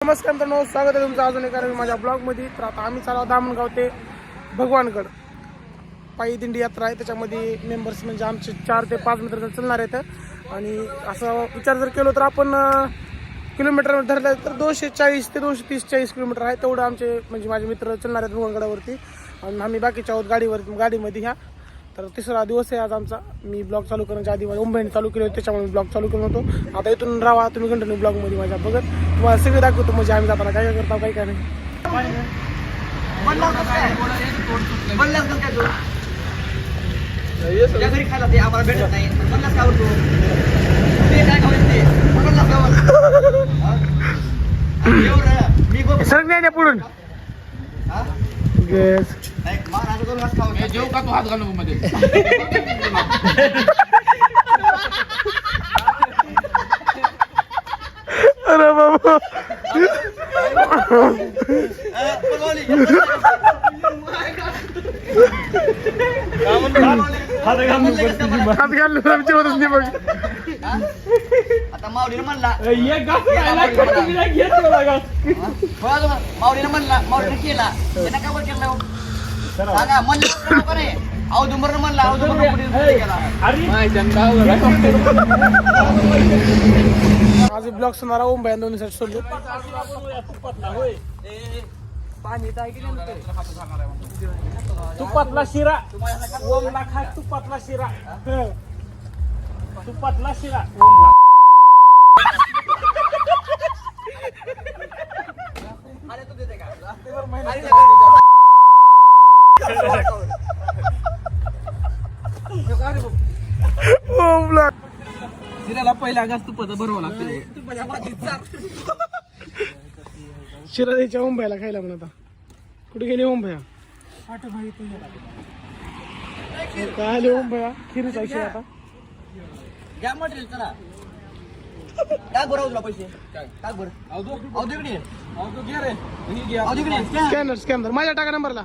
नमस्कार मित्रांनो, स्वागत आहे तुमचं अजून एका माझ्या ब्लॉगमध्ये. तर आता आम्ही चालू दामणगाव ते भगवानगड पायी दिंडी यात्रा आहे. त्याच्यामध्ये मेंबर्स म्हणजे आमचे 4 ते 5 मित्र चालणार आहेत. आणि असं विचार जर केलो तर आपण किलोमीटर धरलं तर 240 ते 230-40 किलोमीटर आहे. तेवढं आमचे म्हणजे माझे मित्र चालणार आहेत भगवानगडावरती. आणि आम्ही बाकीच्या आहोत गाडीमध्ये ह्या. तर तिसरा दिवस आहे आज आमचा. मी ब्लॉग चालू करण्याच्या आधी माझ्या मुंबईने चालू केले होते, त्याच्यामुळे मी ब्लॉग चालू केलो होतो. आता इथून राहा तुम्ही कंटिन्यू ब्लॉगमध्ये माझ्या बघत. तुम्हाला सगळे दाखवतो म्हणजे आम्ही जाताना काय करता काय काय नाही. सर नाही पुढून जेव का तू हात घालू मध्ये अरे बाबा हात घालून जेवतच नाही बघ. आता माऊलीनं म्हणला माऊलीनं केला त्यांना काय बरं केलं सांगा. म्हणलं का नाही औदुंबर म्हणला औदुंबर आज ब्लॉग सोडणार ओम भाई दोन्ही साईड सोडले. तुपातला शिरा ओमला खा. तुपातला शिरा तुपातला शिरा ओमला. शिराला पहिला घास तुपाचा भरवा लागते. शिरा द्यायच्या ओम भाईला खायला म्हणून. आता कुठे गेले ओम भैया? काय आले ओम भैया? खिरीच आहे शिरा. आता घ्या मटेरियल चला. काय बरं तुला पैसे काय बरं स्कॅनर माझ्या टाका नंबरला.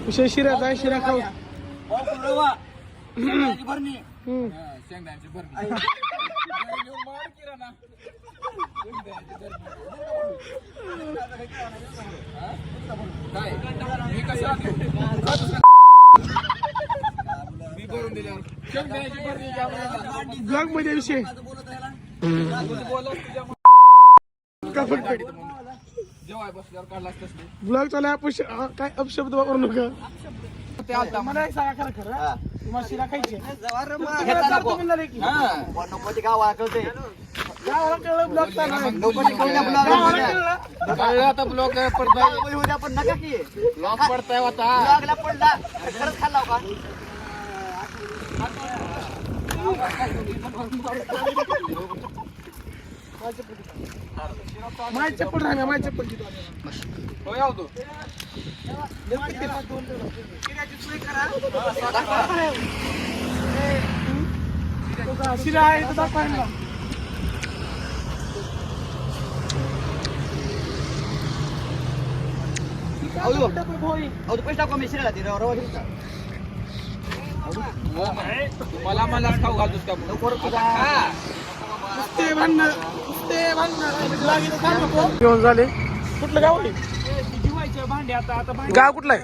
विषय शिऱ्याचा आहे. शिरा खाऊ. भरणी शेंगदाण्याची भरणी काय मी कसं मी भरून दिल्यावर शेंगदाण्याची भरणी ब्लॉग मध्ये विषय का फक्त जेव्हा बसल्यावर काढला असतस ब्लॉग चालू काय अपशब्द वापरू नका. ते आलता मला एक सांगा खरं खरं तुम्हाला शिरा खायची आहे? नको ती गावाला कळते गावाला कळलं ब्लॉग चालू आहे. कळलं आता ब्लॉक पडताय उद्या पण नका की ब्लॉक पडताय आता लागला पडला खरंच खाल्ला का माझी चप्पल राहणार. माझी चप्पल हो याव तू शिरा आहे तर दाखवा ना. पैसे टाकू मी शिरायला ती रवा मला मला खाऊ घालतोस का ते भांडणं घेऊन झाले. कुठलं गाव आहे? जिवायचे भांडे आता भांडे. गाव कुठलं आहे?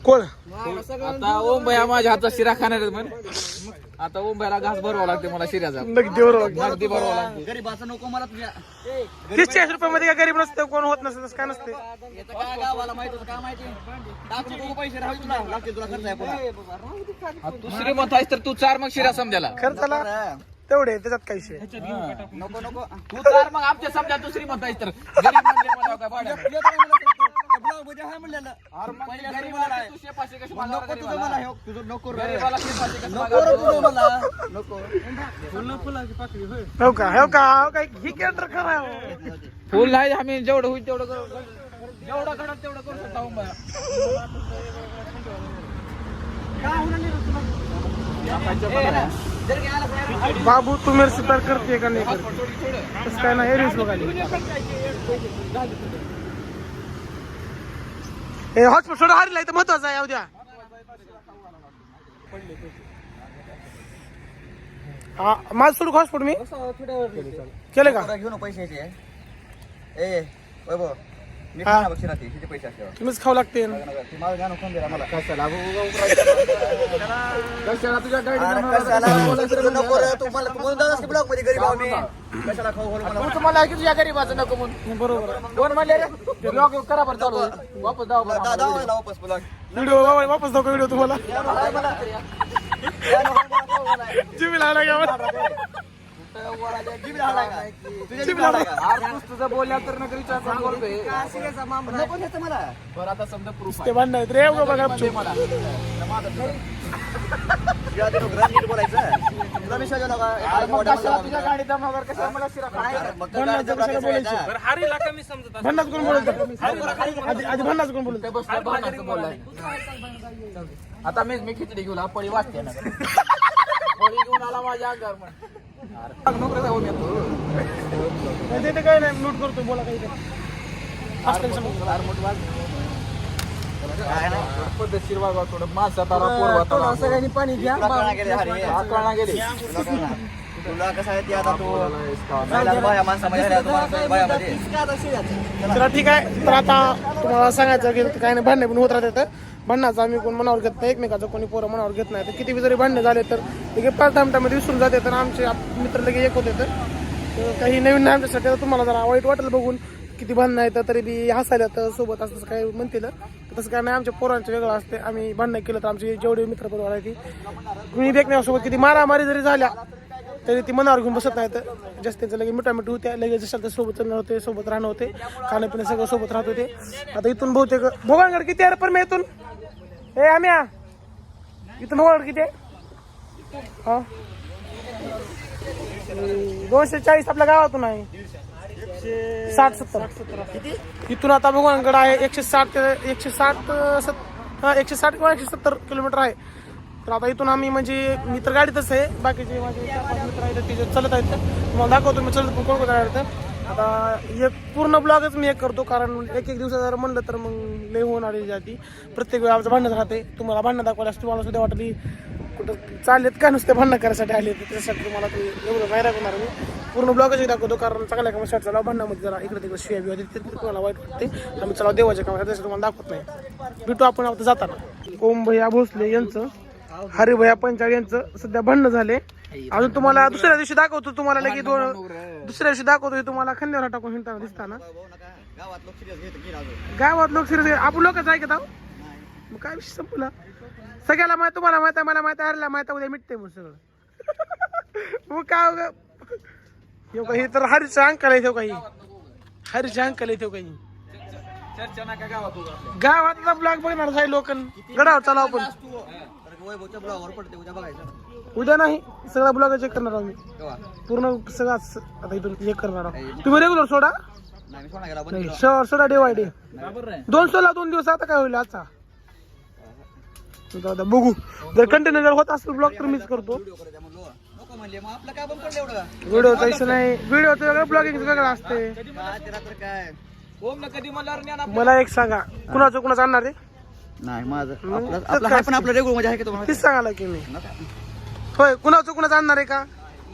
कोळ. आता ओम भैया माझ्या हातात शिरा खाणार आहेत म्हण. आता ओम भैयाला घास भरवा लागते मला शिऱ्याचा नगदी बरोबर. अगदी भरवा लागते. गरीबाचं नको मला तुझ्या 30-40 रुपयामध्ये काय गरीब नसतं, कोण होत नसतं, तसं काय नसते. येतं काय गावाला माहित होतं काय माहिती टाकू नको पैसे राहू तुला लागते तुला खर्च आहे पुन्हा. तू श्रीमंत आहेस तर तू 4 मग शिरा समजायला खर्चाला तेवढे त्याच्यात काही विषय. नको नको तू 4 मग आमच्या समजा तू श्रीमंत आहेस तर गरीब म्हणजे मला काय भाड्या. ब्लॉग मध्ये आहे म्हणलेलं अरे मग पहिल्या गरीबाला गरीबाला तू शेपाशी कशी नको मागायला तुझं गरीबाला? मला हे तुझं नको रे. गरीबाला शेपाशी कशी नको मागायला? रे तुझं मला नको हो का ही कॅन्टर खरा आहे. फुल नाही आम्ही जेवढं होईल तेवढं जेवढं घडत तेवढं करू शकता ओम भैया. जर गेला साहेब बाबू तू मेरे से प्यार करते का नाही करते? तसं काय नाही. रील्स बघायला हे हॉटस्पॉट सोडा हारीला इथं महत्वाचं आहे. उद्या हा माझं सोडू हॉस्पिटल मी केलं का घेऊन पैसे ए वैभव मी हा. खाणार बघ शिराती किती पैसे असल्यावर तुम्हीच खाऊ लागते ती माझं गाणं कोण दिला मला कशाला तुझ्या नको रे, तू मला म्हणून जाणार की ब्लॉक मध्ये गरीब आहो मी कशाला खाऊ घालू मला तू तुम्हाला ऐकू तुझ्या गरीबाचं नको म्हणून बरोबर आहे. कोण म्हणले रे ब्लॉग करा बरं चालू वापस दाव बरं दादा वापस ब्लॉक व्हिडिओ वापस दाखव व्हिडिओ तुम्हाला जिमीला आला का मला? तुझं बोलल्या तर नका विचार बोलतोय नको घेतं मला बरं आता समजा प्रूफ ते भांडण आहेत रे उगा बघा आहे मला या ते लोक नीट बोलायचं तुला मी सगळं मग कशाला तुझ्या गाडीत दम वगैरे कशाला मला शिरा खायला? बरं हारीला कमी समजत असं. भांडणाच कोण बोलत आधी भांडणाच कोण बोलत ते बसलं भांडणाचं बोललाय आता मी खिचडी घेऊन पळी वाचते ना पळी घेऊन आला माझ्या अंगावर मग नको रे जाऊ मी आता. ते काय नाही नोट करतो बोला काही पद्धतशीर वागवा थोडं माणसात आला पोर सगळ्यांनी पाणी घ्या कळना गेली तुला कसं आहे ते आता तू बाया माणसामध्ये बायामध्ये तर ठीक आहे तर आता तुम्हाला सांगायचं की काही नाही भांडणे पण होत राहतात भांडणाचं आम्ही कोण मनावर घेत नाही एकमेकाचं कोणी पोरं मनावर घेत नाही तर किती जरी भांडणे झाले तर लगे 5-10 मिनिटांमध्ये विसरून जाते तर आमचे मित्र लगे एक होते तर काही नवीन नाही आमच्यासाठी तर तुम्हाला जरा वाईट वाटेल बघून किती भांडणं आहेत तर तरी बी हसायला तर सोबत असं तसं काही म्हणतील तर तसं काय नाही आमच्या पोरांचं वेगळं असते आम्ही भांडणं केलं तर आमचे जेवढे मित्र परिवार आहे ती कुणी एकमेकासोबत किती मारामारी जरी झाल्या तरी ती मनावर घेऊन बसत नाही तर जास्त त्यांचं लगेच मिठामिठी होत्या लगेच जशाल तर सोबत चालणं होते सोबत राहणं होते खाणं सगळं सोबत राहत होते आता इथून बहुतेक भोगांगड किती आहे पण मी इथून ए आम्ही इथून भोगांगड किती आहे हा 240 आपल्या गावातून आहे 60-70 इथून आता भगवानगड आहे 160 किंवा 170 किलोमीटर आहे तर आता इथून आम्ही म्हणजे मित्र गाडीतच आहे बाकीचे माझे 4-5 मित्र आहेत ते चलत आहेत तुम्हाला दाखवतो मी चलत कोण कोण आहेत आता एक पूर्ण ब्लॉगच मी एक करतो कारण एक दिवसात जर म्हणलं तर मग लय होणार आहे जाती प्रत्येक वेळा आमचं भांडणं राहते तुम्हाला भांडणं दाखवायला असते मला सुद्धा वाटली कुठं चाललेत का नुसते भांडणं करायसाठी आले त्याच्यासाठी तुम्हाला ते एवढं नाही दाखवणार मी पूर्ण ब्लॉगच दाखवतो कारण चांगल्या कामासाठी चला भांडणामध्ये जरा इकडे तिकडे शिव्या बिवा देते तुम्हाला वाईट वाटते आम्ही चला देवाच्या कामासाठी त्यासाठी तुम्हाला दाखवत नाही भेटू आपण आता जाताना ओम भैया भोसले यांचं हरिभैया पंचाळ यांचं सध्या भांडणं झाले अजून तुम्हाला दुसऱ्या दिवशी दाखवतो तुम्हाला लगेच दुसऱ्या दिवशी दाखवतो तुम्हाला खांद्यावर टाकून हिंडताना दिसताना गावात लोक सिरियस घेत गावात लोक सिरियस आपण लोकच ऐकत आहो मग काय विषय संपला सगळ्याला माहिती तुम्हाला माहिती आहे मला माहिती आहे हरला माहिती उद्या मिटते मग सगळं मग काय हे तर हरीच्या अंकल येतो काही हरीच्या अंकल येतो काही चर्चा नका गावात गावातला ब्लॉग बघणार आहे लोक गडावर चालू आपण वैभवच्या ब्लॉगवर पडते उद्या बघायचं उद्या नाही सगळा ब्लॉग चेक करणार आम्ही तेव्हा पूर्ण सगळा आता इथून चेक करणार आहोत तुम्ही रेग्युलर सोडा नाही मी सोडा गेला नाही सोडा डे बाय डे बरोबर आहे 2 दिवस आता काय होईल आजचा आता बघू जर कंटिन्यू जर होत असेल ब्लॉग तर मीच करतो व्हिडिओ करायचा म्हणलो नको म्हणले मग आपलं काय बंद पडलं एवढं व्हिडिओचा इशू नाही व्हिडिओचं वेगळं ब्लॉगिंग वेगळं असते काय ते रात्र काय ओम कधी म्हणल्यावर मला एक सांगा कुणाचं आणणार रे नाही माझं आपलं आहे पण आपलं रेग्युलर मध्ये आहे का तुम्हाला तीच सांगायला की मी होय कुणाचं आणणार आहे का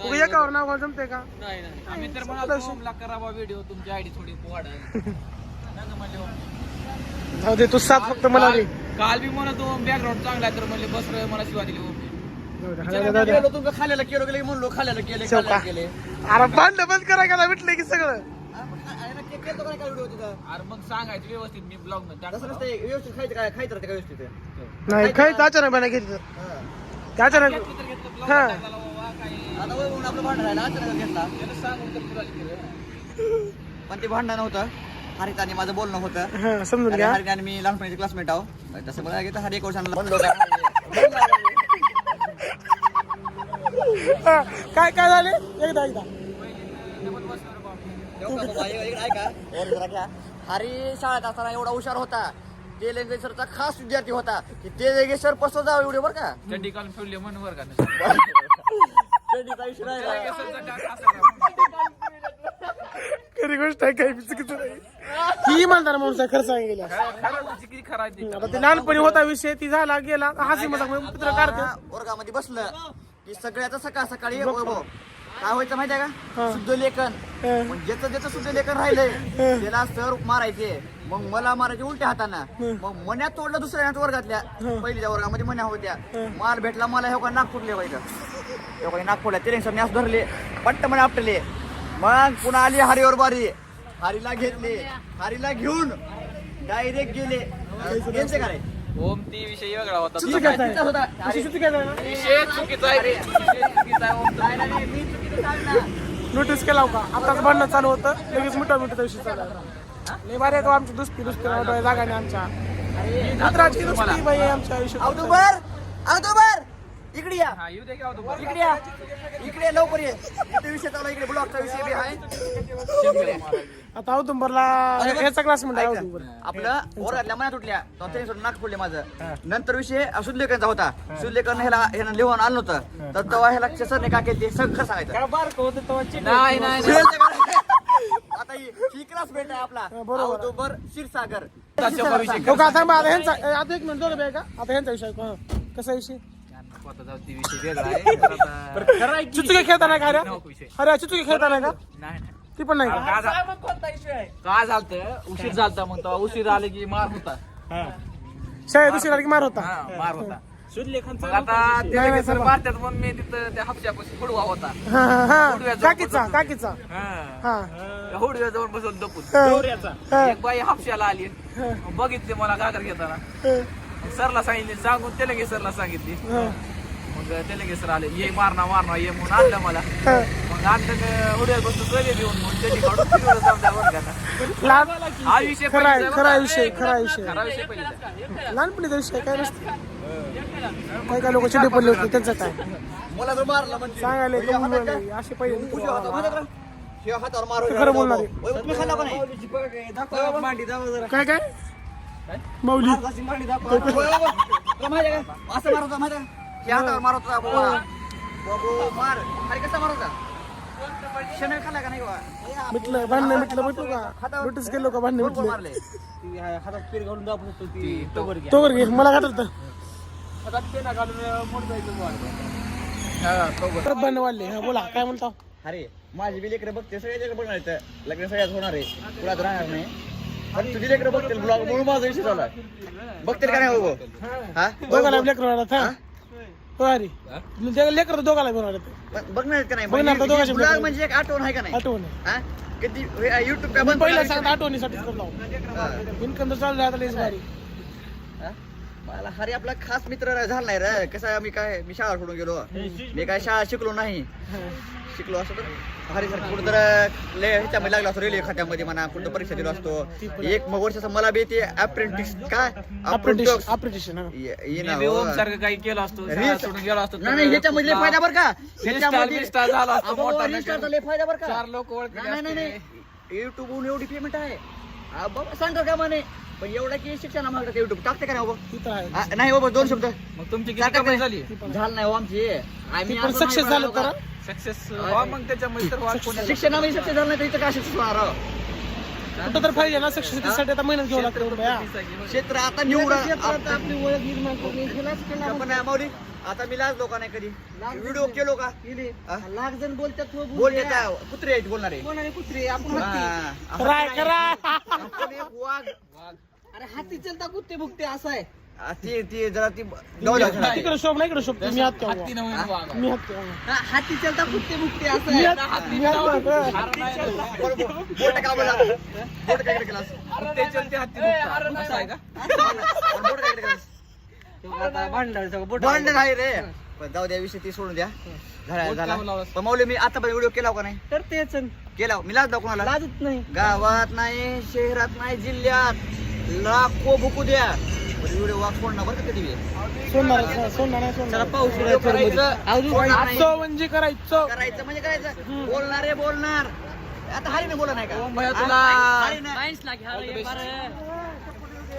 उगा एकावर नाव जमते का नाही आम्ही तर म्हणालो ओमला करावा व्हिडिओ तुमची आयडी थोडी वाढ जाऊ दे तू साथ फक्त मला रे काल बी म्हणत ओम बॅकग्राऊंड चांगला आहे तर म्हणले बस रे मला शिवा दिली ओम गेलो तुमचं खाल्याला केलो गेले म्हणलो खाल्याला केले खाल्याला केले अरे भांड बंद करायला भेटले की सगळं केलं काय व्हिडिओ तिथं अरे मग सांगायचं व्यवस्थित मी ब्लॉग मध्ये तसं नसते व्यवस्थित खायचं काय खायचं राहते काय व्यवस्थित नाही काहीच अचानक बना घेतलं ते अचानक हा आता वैभवून आपलं भांडण राहिलं अचानक घेतला पण ते भांडण नव्हतं हरित आणि माझं बोलणं होतं हा समजून घ्या हरित आणि मी लहानपणीचे क्लासमेट आहो तसं बघायला गेलं हर एक वर्षाला म्हणलो काय काय झाले एकदा ऐका हरी शाळेत असताना एवढा हुशार होता ते लँग्वेज सरचा खास विद्यार्थी होता की ते लँग्वेज सर पसंत जावं एवढे बरं का चड्डी काढून ठेवली म्हणून वर का चड्डीचा विषय राहिला. खरी गोष्ट आहे काही चुकीचं नाही ही म्हणणार माणूस खरं सांगितलं किती खरा आहे ते. आता ते लहानपणी होता विषय ती झाला गेला हसी मजाक मित्र काढतो वर्गामध्ये बसलं की सगळ्याचं सकाळ सकाळी वैभव काय व्हायचं माहिती आहे का शुद्ध लेखन मग ज्याचं शुद्ध लेखन राहिलंय त्याला सर मारायचे मग मला मारायचे उलट्या हातानं मग मन्यात तोडलं दुसऱ्या वर्गातल्या पहिल्या वर्गामध्ये मन्या होत्या मार भेटला मला हे का नाक फुटले पाहिजे नाक फोडल्या ते सर न्यास धरले पट्ट म्हणे आपटले मग पुन्हा आली हरीवर बारी हरीला घेतले हरीला घेऊन डायरेक्ट गेले का रे ओम ती विषय वेगळा होता चुकीचा होता विषय चुकीचा आहे रे. विषय चुकीचा आहे ओम. नाही, मी चुकीचं सांगणार. नोटीस केला का आताच भांडणं चालू होतं लगेच मिठा विषय चालू लय भारी आहे का आमची दुसरी जागा नाही आमच्या मित्राची दुसरी बाई आहे आमच्या आयुष्यात औदुबर इकडे या हा येऊ दे की आवतो बरं. इकडे या इकडे लवकर ये इथे विषय चालू इकडे ब्लॉकचा विषय बी आहे आता औदुंबरला याचा क्लास म्हणतो औदुंबर आपलं ओरडल्या मनात उठल्या नाक फोडले माझं नंतर विषय शुद्धलेखनचा होता शुद्धलेखन ह्याला लिहून आलं नव्हतं तर तेव्हा ह्याला सरने काय केलं ते सगळं सांगायचं नाही नाही आता ही क्लास भेट आहे आपला औदुंबर क्षीरसागर हो का थांबा आता ह्यांचा आता एक मिनिट दोघं बे का आता ह्यांचा विषय कसा विषय आता जाऊ ती विषय वेगळा आहे तर आता- चिचुके खेळताना का रे विषय अरे चिचुके खेळताना का नाही नाही ती पण नाही का काय झालतं उशीर झालता मग तेव्हा उशीर आले की मार होता शाळेत दुसरी की मार होता हा मार होता मग आता ते लगेच सर मारतात म्हणून मी तिथं त्या हापशापाशी हुडवा होता हा हा हा काकीचा काकीचा हा हा हुडव्या जाऊन बसून दपून हा. एक बाई हापशाला आली मग बघितले मला गागर घेताना मग सरला सांगितले सांगून तेलंगे सरला सांगितली मग तेलंगे सर आले ये मारना ये म्हणून आणलं मला मग आणलं हुडव्यात बसून सगळे देऊन मग त्याची काढून फिरवलं जाऊन त्या वर्गात. हा विषय खरा पहिलीचा खरा बरं. विषय खरा विषय खरा विषय पहिलीचा. लहानपणीचा विषय काय नसतं काय काय लोक चिडे पडले होते त्यांचं काय मला तर मारला म्हणजे सांगायला का मुलं असे पहिले हातावर मार खरं बोलणार आहे. तुम्ही खाल्ला का नाही काय काय माऊली असं मारत होता माहिती आहे हातावर मारत होता बाबा मार अरे कसा मारत होता शेण खाल्ला का नाही बाबा मिटलं भांडणं मिटलं भेटू का नोटीस केलो का भांडणं भरपूर मिटलं मारले हातात पीर घालून दाबत होतो ती तोवर घ्या तो वर घे मला काय होतं हातात पेना घालून मोठ जायचं हा, तो बरं. परत भांडणं वाढले हा बोला काय म्हणता अरे माझी बी लेकरं बघते सगळे लेकरं बघणार आहेत लग्न सगळ्यात होणार आहे पुढात राहणार नाही पण तुझी लेकरं बघतील ब्लॉग म्हणून माझा विषय चालू आहे बघतील का नाही हो हा दोघाला लेकर होणार हा हो अरे लेकर दोघाला घेऊन आले बघणार आहेत का नाही बघणार तर दोघांचे ब्लॉग लेकरं. म्हणजे एक आठवण आहे का नाही आठवण हा कधी युट्यूब काय मी बंद पहिला करायचं सांगतो आठवणीसाठीच करतो हा. इन्कम तर चालू आहे आता लयच भारी हा? मला हरी आपला खास मित्र झाला नाही रे कसा मी शाळा सोडून गेलो मी काय शाळा शिकलो नाही शिकलो असतो तर हरी सर कुठं तर ह्याच्यामध्ये लागला असतो रेल्वे खात्यामध्ये म्हणा कुठं परीक्षा दिलो असतो एक वर्षाचा मला बी ते अप्रेंटिस काय अप्रेंटिशन हा मी ओम सारखं काही केलं असतो शाळा सोडून गेलो असतो नाही ह्याच्यामध्ये लय फायदा बरं का Insta झाला असतो मोठा Insta लय फायदा बरं का चार लोक ओळखले नाही युट्यूबहून एवढी पेमेंट आहे बाबा सांगतात का म्हणे पण एवढा की शिक्षण मागतात युट्यूब टाकते का नाही बाबा तिथं आहे नाही बाबा 2 शब्द मग तुमची किती कमाई झाली झालं नाही हो आमची आम्ही पण असं सक्सेस नाही झालं बोलायला तर सक्सेस मग त्याच्यामध्ये तर वाल कोणी शिक्षणामध्ये सक्सेस झालं नाही तर इथं काय सक्सेस होणार आहो? कुठं तर पाहिजे ना सक्सेससाठी आता मेहनत घ्यावं लागतं बया क्षेत्र आता निवडा आपली ओळख निर्माण करणे पण माऊली आता मी लाज लोका नाही कधी व्हिडिओ केलो का लाख जण बोलतात बोलले कुत्रे आहेत बोलणारे कुत्रे करा करा वाघ अरे हाती चलता कुत्ते भुकते असं आहे ती जरा ती तिकडे शोभ नाही इकडे शोभ मी हात ठेवा. हत्ती नवीन वाघ. मी हात ठेवा. हाती चलता कुत्ते भुकते असं मी आहे हात ठेवा. बोट का बोला बोट काय केलास ते चलते हत्ती दुखतात. असं आहे का बोट काय केलास भांडण आहे रे पण जाऊ द्या विषय ती सोडून द्या झाला पण मौली मी आता व्हिडिओ केला का नाही तर तेच केला मी लाज कोणाला लाजत नाही गावात नाही शहरात नाही जिल्ह्यात लाखो भुकू द्या व्हिडिओ वाच सोडणार बरं का कधी सोडणार नाही सोडणार पाऊस आजचं म्हणजे करायचं करायचं म्हणजे करायचं बोलणारे बोलणार आता हरीने बोला नाही का ओम भैया तुला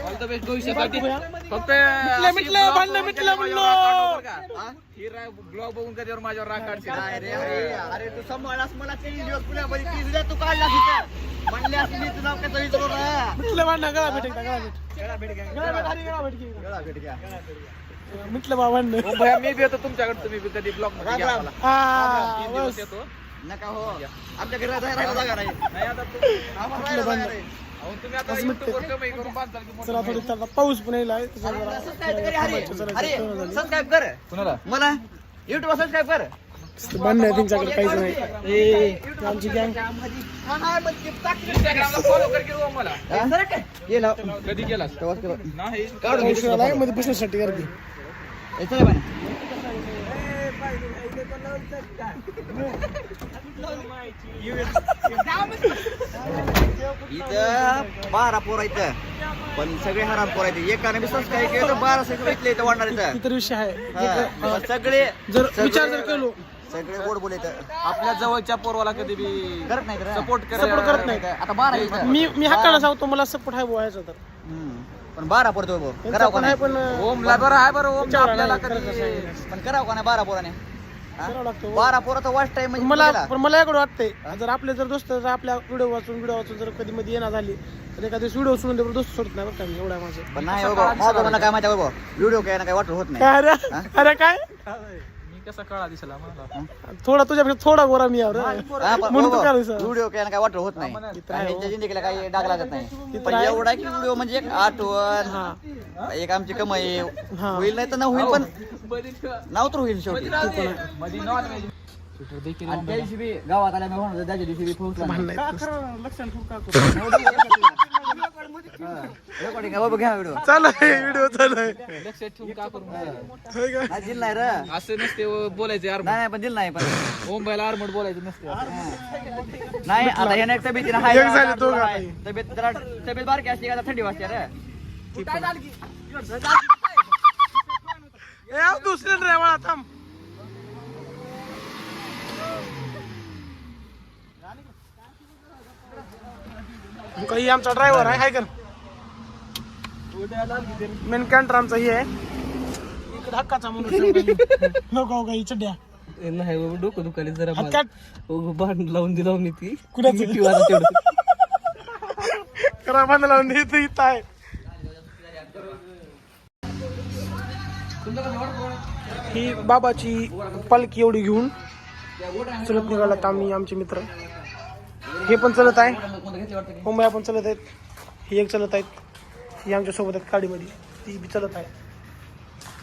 ऑल द बेस्ट भविष्यासाठी फक्त मिटलं, भांडणं मिटलं म्हणलो. ब्लॉग बघून कधीवर माझ्यावर राग काढशील काय रे अरे तू सांभाळलास मला 3 दिवस पुण्यामध्ये 30 दिवस तू काढलास इथं म्हणल्यास मी तुझं नाव कसं विचारू ना मिटलं भांडणं गळा भेट गळा भेट घ्या गळा भेट हरी गळा भेट की. गळा भेट घ्या म्हटलं बाबांना हो भैया मी बी येतो तुमच्याकडे तुम्ही बी कधी ब्लॉग मध्ये घ्या मला. हा 3 दिवस बस. येतो. नका हो आमच्या घरी राहायला जागा नाही नाही आता तुम्ही आम्हाला राहायला जागा नाही. अहो, तुम्ही आता असं म्हणते. युट्यूबवर कमाई करून बांधताल की मोठं चला थोडी त्याला पाऊस पण येईल आहे त्याच्यामुळे जरा सबस्क्राईब कर अरे चला, अरे चला, चला. सबस्क्राईब कर कुणाला मला युट्यूब सबस्क्राईब कर बांधणं आहे त्यांच्याकडे काहीच नाही आमची गँग इंस्टाग्रामला फॉलो कर की हो मला. गेला कधी केलास नाही काढून मध्ये बसण्यासाठी गर्दी इथं 12 पोरं इथं पण सगळे हराम पोरं इथे एकाने बी सबस्क्राईब केलं तर 12 सगळे इथले इथं वाढणार इथं इतर विषय आहे हा, सगळे जर विचार जर केलो सगळे गोड बोल इथं आपल्या जवळच्या पोरवाला कधी बी करत नाही तर सपोर्ट Support करत नाही. आता 12 इथं मी हक्काला सांगतो मला सपोर्ट आहे बुवा ह्याचा तर पण 12 पडतो भाऊ त्यांचा करावं का पण आहे नाही पण ओमला बरं आहे बरं ओम विचारावं आपल्याला लागेल, कधी खरं कसं आहे. पण करावं का नाही 12 पोराने करावं लागतं. 12 पोरं तर वास्ट टाइम म्हणजे मला गेला. पण मला एकडं वाटतंय जर आपले जर दोस्त जर आपल्या व्हिडिओ वाचून जर कधी मध्ये येणार झाली तर एखादी व्हिडिओ सोडून ते दोस्त सोडत नाही बरं का मी एवढा माझं पण नाही बाबा माझं मला काय माहिती आहे बाबा व्हिडिओ काय ना काय वाटत होत नाही काय अरे अरे काय मी कसा कळा दिसला मला थोडा तुझ्यापेक्षा थोडा गोरा मी यावर हा, पण म्हणून तू बाबा, काय दिसला? व्हिडिओ काय ना काय वाटत होत नाही तर आहे, ह्यांच्या जिंदगीला काही डाग लागत नाही तर पण आहे. एवढा आहे की व्हिडिओ म्हणजे एक आठवण हा एक आमची कमाई हा. होईल नाही तर ना होईल पण नाव तर होईल शेवटी मध्ये नॉनव्हेज आणि त्या दिवशी बी गावात आल्या मी म्हणतो त्याच्या दिवशी बी पोहोचला नाही. रेकॉर्डिंग आहे बाबा घ्या व्हिडिओ चालू आहे व्हिडिओ चालू आहे लक्षात ठेवून का करू होय का? नाही दिल नाही रे नाही असं नसते बोलायचे आरमट नाही पण दिल नाही पण ओमबाईला आरमट बोलायचं नसते नाही आता ह्याने एक तब्येतीनं हाय एक झाले दोघं हाय. आता. तब्येत जरा तब्येत बारकी असते का थंडी वाजते रे ए आव दुसऱ्या ड्रायव्हर थांब काही आमचा ड्रायव्हर आहे हाय कर मेन कॅन्टर आमचा हे आहे इकडे हक्काचा म्हणून नको काही चड्ड्या नाही बाबा डोकं दुखायला जरा हात काट भांड लावून दिला मी ती कुणाचं करा बांध लावून इथं इथं आहे ही बाबाची पालखी एवढी घेऊन चलत निघाला आम्ही आमचे मित्र हे पण चलत आहे मुंबई पण चलत आहेत ही एक चलत आहेत ही आमच्या सोबत आहेत गाडीमध्ये ती बी चलत आहे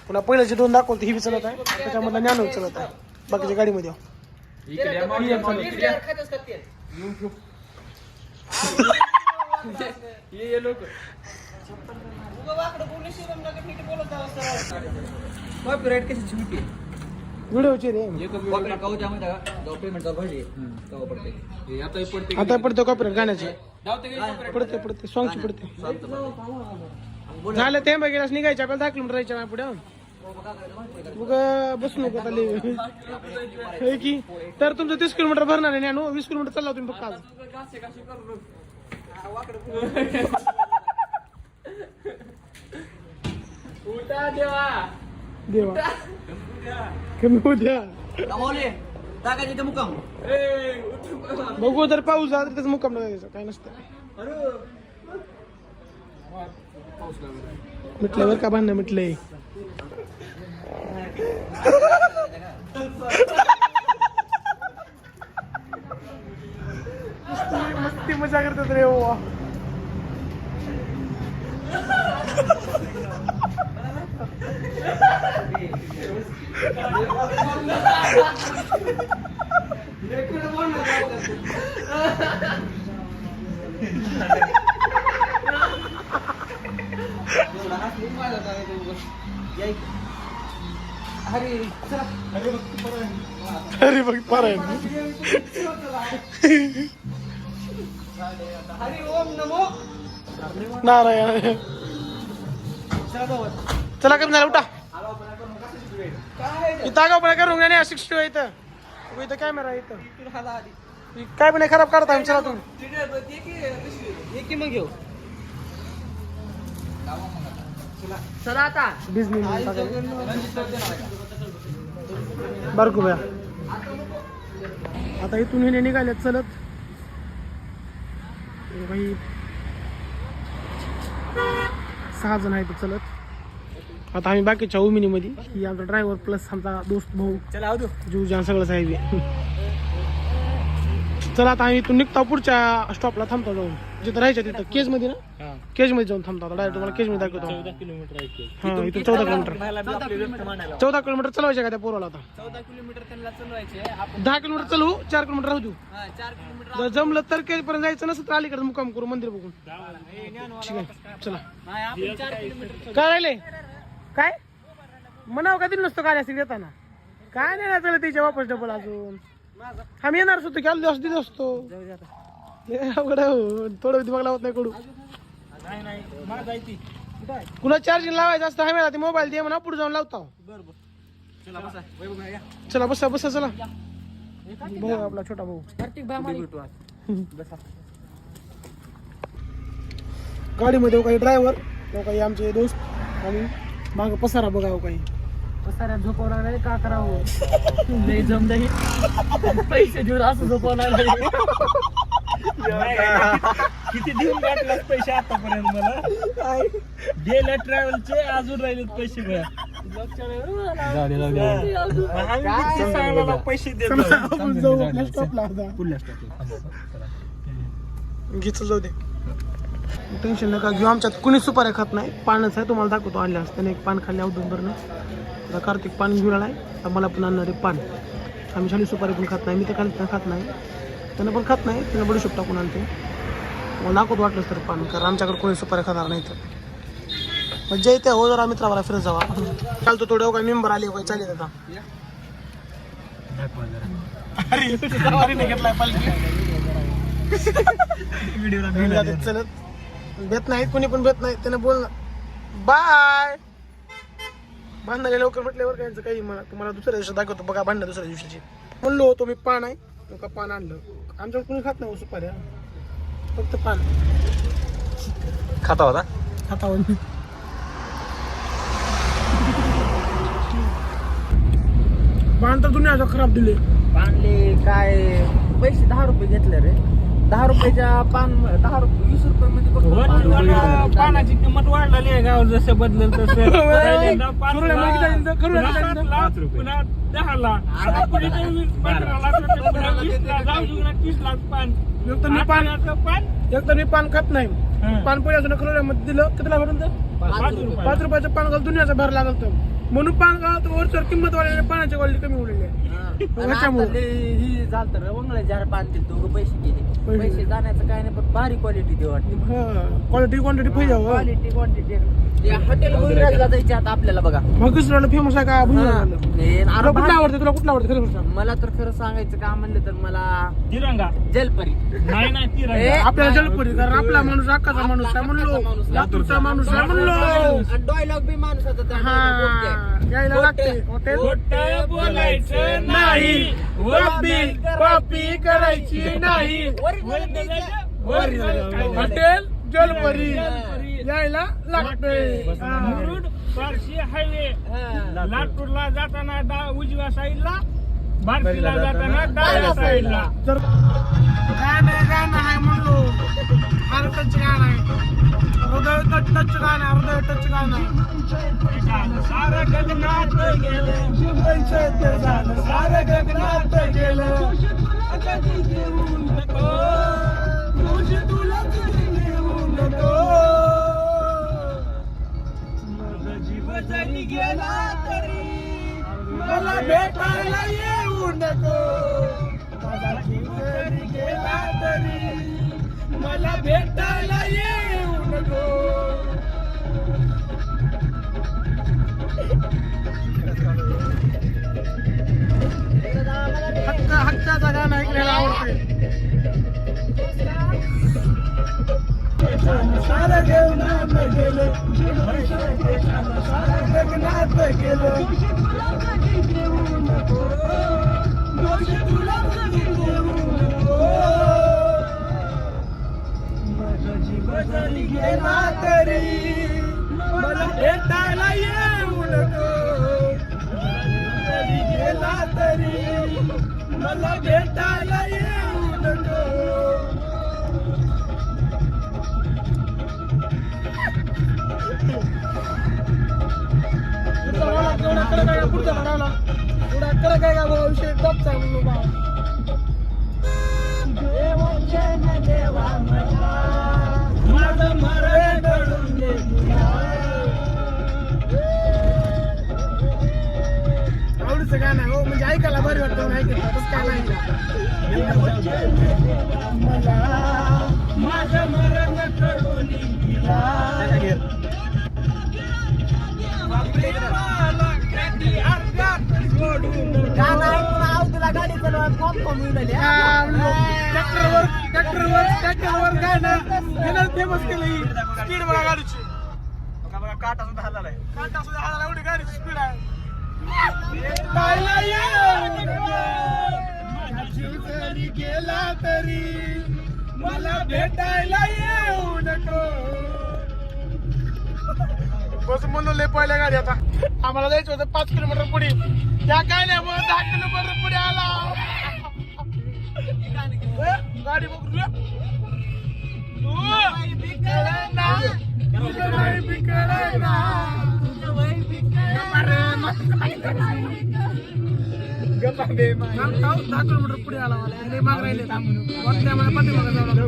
पुन्हा पहिल्याचे 2 दाखवते ही बी चलत आहे त्याच्यामधला ज्ञान चलत आहे बाकीच्या गाडीमध्ये ही एक चलत आहे. कॉपीराईट कशी छोटी व्हिडिओची रे आता पडतो कॉपीराईट गाण्याची पडते सॉंगची पडते झालं ते बघ निघायच्या आपल्याला 10 किलोमीटर राहायच्या पुढे उगा बसू नको आता लय. होय की तर तुमचं 30 किलोमीटर भरणार आहे ना 20 किलोमीटर चालला तुम्ही फक्त आज देवा कमी उद्या कमावले टाकायचे ते मुक्काम बघू जर पाऊस झाला तर त्याचा मुक्काम लागायचा काय नसतं म्हटल्यावर का भांडणं म्हटलंय मस्ती मजा करतात रे हो अरे बघ पारायण नारायण चला कमी झाला उठा इथं आगाऊपणा करून नाही 60 इथं इथं कॅमेरा इथं काय पण खराब करता आम्ही चला तुम्ही मग घेऊ चला आता बिझनेस बारकू भया आता इथून हे निघाले चलत भाई 6 जण आहेत चलत आता आम्ही बाकीच्या उमिनीमध्ये ही आमचा ड्रायव्हर प्लस आमचा दोस्त भाऊ चला आवडू जीवजान सगळं साहेब चला आता आम्ही इथून निघतो पुढच्या स्टॉपला थांबतो जाऊन जिथं राहायचं तिथं केज मध्ये ना केज मध्ये जाऊन थांबतो डायरेक्ट तुम्हाला केज मध्ये दाखवतो 14 किलोमीटर आहे हा इथून 14 किलोमीटर 14 किलोमीटर चालवायचे का त्या पोराला आता 14 किलोमीटर त्यांना चालवायचे आपण 10 किलोमीटर चालू 4 किलोमीटर राहू देऊ 4 किलोमीटर जर जमलं तर केज पर्यंत जायचं नसतं तर अलीकडे मुक्काम करू मंदिर बघून ठीक आहे चला नाही आपण 4 किलोमीटर काय राहिले काय म्हणावं का दिलं नसतं काय असेल येताना काय नाही ना चालत त्याच्या वापस डबल अजून आम्ही येणार होतो की दिवस दिला असतो अवघड आहे हो. थोडं दिमाग लावत नाही कडू नाही नाही मला जायची कुणा चार्जिंग लावायचं असतं आम्ही ते मोबाईल दे म्हणा पुढे जाऊन लावतो बरोबर चला बसा वैभव या चला बसा बसा चला भाऊ आपला छोटा भाऊ कार्तिक भाई बसा गाडीमध्ये काही ड्रायव्हर काही आमचे दोस्त आणि माग पसारा बघावं काही पसाऱ्या झोपवणार नाही का करावं लय जमदही पैसे देऊन असं झोपवणार किती देऊन गाठलास पैसे आतापर्यंत मला गेल्या ट्रॅव्हलचे अजून राहिलेत पैसे पैसे आपण जाऊ आपल्या स्टॉपला आता घेतलं जाऊ दे टेन्शन नका घेऊ आमच्यात कुणी सुपाऱ्या खात नाही पानच आहे तुम्हाला दाखवतो आणल्या त्याने एक पान खाल्ले अवधून बरं आता कार्तिक पान घेऊन आलाय तर मला पण आणणार आहे पान आम्ही शाली सुपारी पण खात नाही मी तर खात नाही त्यानं पण खात नाही त्यानं बडीशोप टाकून आणते मला दाखवत वाटलंच तर पान कारण आमच्याकडे कोणी सुपारी खाणार नाही तर मज्जा येते हो जरा मित्राला फिरत जावा चालतो थोडं काही मेंबर आले काही चालेल आता अरे घेतलाय पालखी चलत भेट नाही कोणी पण भेट नाही त्याने बोल बाय भांडणाला लवकर म्हटल्यावर काय काही मला तुम्हाला दुसऱ्या दिवशी दाखवतो बघा भांडणं दुसऱ्या दिवशीची म्हणलो होतो मी पान आहे का पान आणलं आमच्याकडे कोणी खात नाही सुपाऱ्या फक्त पान खाता होता खातावर पान तर दुनियाचा खराब दिले पानले काय पैसे 10 रुपये घेतले रे 10 रुपयाच्या पान 10 रुपये 20 रुपये मध्ये पानाची किंमत वाढलेली आहे गाव जसं बदलल तसं पुन्हा 10 लाख आता पुढे 15 लाख 20 लाख 30 लाख पान एक तर मी पान खात नाही पान पहिल्या खरोड्यामध्ये दिलं कितीला भरून 5 रुपयाचं पान घाल दुनियाचा भर लागल तर म्हणून पान घाल वरचर किंमत वाढलेली पाण्याची क्वालिटी कमी उडलेली आहे ही झालं तर वंगळे जार पान दिले दोघं पैसे गेले पैसे जाण्याचं काय नाही पण भारी क्वालिटी दे वाटते क्वालिटी क्वांटिटी पाहिजे क्वालिटी क्वांटिटी हॉटेल भुईराजला जायचे आता आपल्याला बघा मग दुसऱ्याला फेमस आहे का तुला कुठला आवडते तुला कुठला आवडते खरं सांग मला तर खरं सांगायचं का म्हणलं तर मला तिरंगा जलपरी नाही आपल्याला जलपुरी कारण आपला माणूस अक्काचा माणूस आहे म्हणलो लातूरचा माणूस आहे म्हणलो डॉयलॉग बी माणूस होता यायला लागते हॉटेल बोलायचं नाही कॉपी करायची नाही हॉटेल जलपरी यायला लागते बार्शी हायवे लातूरला जाताना उजव्या साईडला बार्शीला जाताना डाव्या साईडला तर गाणं आहे म्हणलो टच गाणं आहे हृदय टच गाणं आहे हृदय टच गाणं आहे सारं गगनात गेलं सारं गगनात गेलं तुला घेऊ नको जीव जरी गेला तरी मला भेटायला येऊ नको माझा जीव जरी गेला तरी मला भेटायला येऊ नको हक्काचा गाणं ऐकायला आवडते सारं गगनात गेलं सारं गगनात गेलं तुला जीव जरी गेला तरी मला भेटायला येऊ नको जरी गेला तरी मला भेटायला येऊ नको काय का भाऊ विषय टॉपचा आहे म्हणून बा. माझं मरण घडून दे आवडीचं गाणं आहे हो, म्हणजे ऐकायला बरी वाटतं म्हणून ऐकत तसं काय नाही. माझं मरण घडून ट्रॅक्टरवर गाणं फेमस केलं ही स्पीड बघा गाडीची. बघा काटा सुद्धा हल्ला एवढी गाडीची स्पीड आहे. गेला तरी मला भेटायला येऊ नको. बस म्हणून लय पहिल्या गाडी आता आम्हाला जायचं होतं 5 किलोमीटर पुढे. त्या गाण्यामुळे 10 किलोमीटर पुढे आला. गाडी बघूया दहा किलोमीटर पुढे आला मला माग राहिले वाटते आम्हाला पाठीमागे जावं लागलं.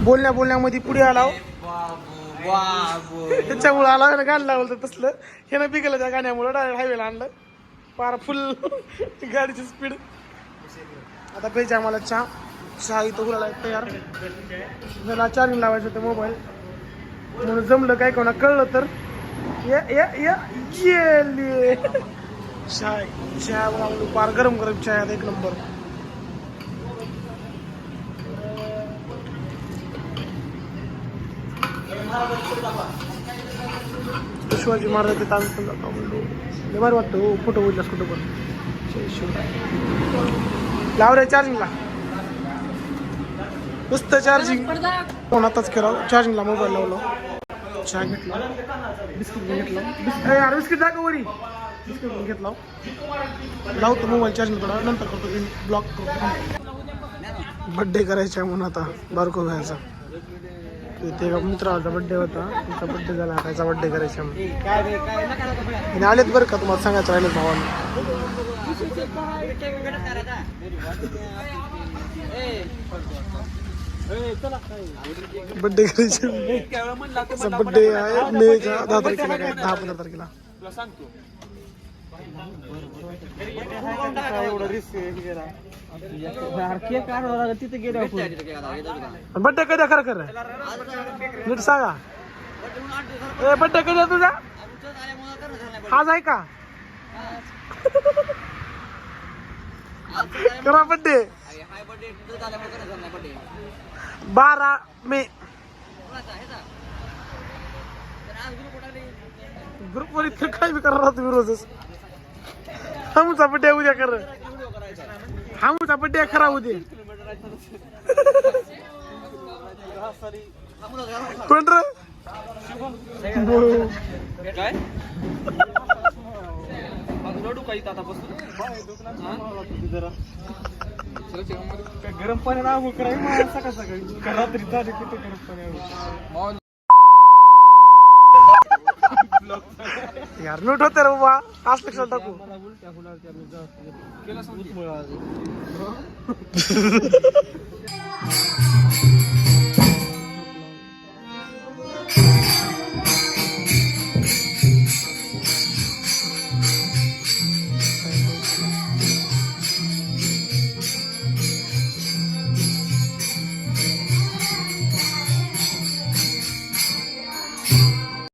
बोलण्यामध्ये पुढे आला त्याच्यामुळे आला गाणं लावलं तसलं हे ना बिगलं त्या गाण्यामुळे डायरेक्ट हायवेला आणलं पार फुल गाडीची स्पीड. आता प्यायचं आम्हाला चहा इथं उराला तयार मला चार्जिंग लावायचं होतं मोबाईल म्हणून जमलं काय कोणा कळलं तर चहा पार गरम गरम चहा एक नंबर. शिवाजी महाराज ते तांबे पण जातो म्हणलो बरं वाटतं हो. फोटो बोललास कुठं पण लाव रे चार्जिंगला नुसतं चार्जिंग फोन आताच केला चार्जिंगला मोबाईल लावला चहा घेतला बिस्किट घेतला यार बिस्किट दाखव वरी बिस्किट पण घेतला लावतो मोबाईल चार्जिंग थोडा नंतर करतो ब्लॉक करतो. बड्डे करायचा म्हणून आता बारको घ्यायचा ते मित्राचा बड्डे होता तुमचा बड्डे झाला त्याचा बड्डे करायचा म्हणून आलेत बरं का तुम्हाला सांगायचं राहिलं भावाला बड्डे करायचे. बड्डे आहे मेच्या 10 तारखेला काय 10-15 तारखेला. तिथे गेलो बड्डे कधी खरं खरं नीट सांगा. बड्डे कधी तुझा आज आहे का करा बड्डे 12 मे ग्रुपवर इतकं काय बी करणार तुम्ही रोजच. आमचा बड्डे उद्या कर आमचा बड्डे खरा उद्या कोण रे काय रडू काही आता बसून गरम पाण्यात आंघोळ करायला सकाळ सकाळी रात्री झाली किती गरम पाणी यार नोट होते रे बाबा आज लक्षात टाकू. केला